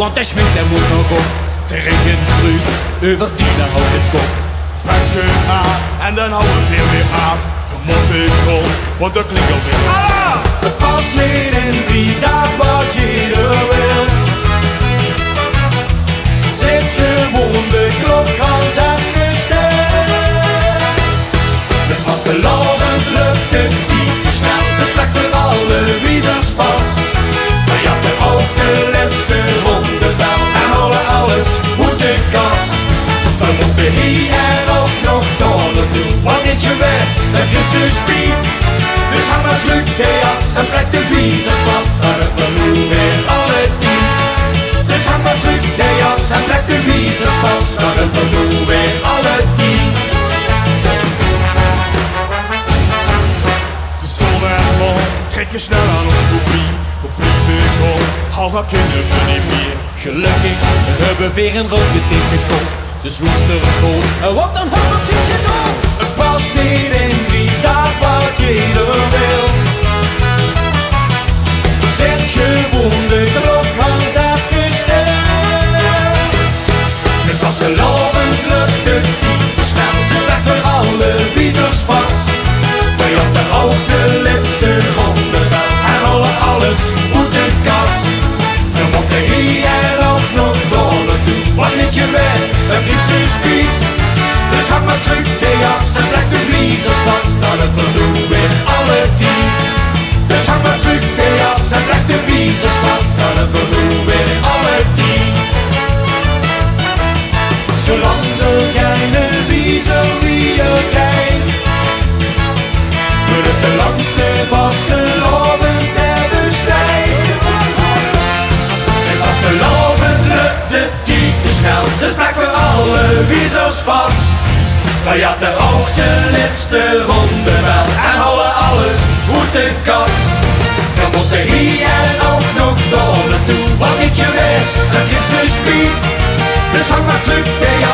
want hij schminkt en moet nog op. Ze ringen bruut, over die naar houdt het kop. Spijtscheut aan en dan houden we veel weer af. Je moet het grond, want de klingel weer. Allah! Het past niet in wie dat wat je er wil. Zit gewoon de klok ganz afgesteld. Met vastelovend lukt het niet te snel. De plek voor alle wiezers vast. Maar je hebt er ook de laatste ronde bel. En alles moet de kas. We moeten hier en ook nog door naartoe. Want dit geweest, dat is een speed. Dus hang maar terug de jas en plek de wiezers vast. Daar het we nu weer alle tijd. Dus hang maar terug de jas en plek de wiezers vast. Daar het we nu weer alle tijd. De zon en maan trekken snel aan ons voorbij. We blijven gewoon, al dat kunnen we niet meer. Gelukkig, we hebben weer een rode tegenkom. Dus woester gewoon, en wat dan houdt het je nog? Het past niet in wie dat wat je er wil. Zet gewoon de klok ganz afgesteld. Met vastelovend lukt het niet te snel. Dus plek voor alle wiezers vast. Maar je hebt er ook de laatste ronde wel. En alles moet de kas. We moeten hier en ook nog door naartoe. Want niet geweest, het is een speed. Dus hang maar terug de jas en plek de wiezers vast. Dan het we doen weer alle tijd. Dus hang maar terug de jas en plek de wiezers vast. Dan het we doen weer alle tijd. Zolang er geen wiezer wie je kijkt, moet het de langste vastelovend hebben stijgt. En vastelovend lukt het niet te snel. Dus plek voor alle wiezers vast. Maar je had er ook de laatste ronde wel. En alles moet de kas. We moeten hier en ook nog door naartoe. Want niet geweest, dat is een speed. Dus hang maar terug de jas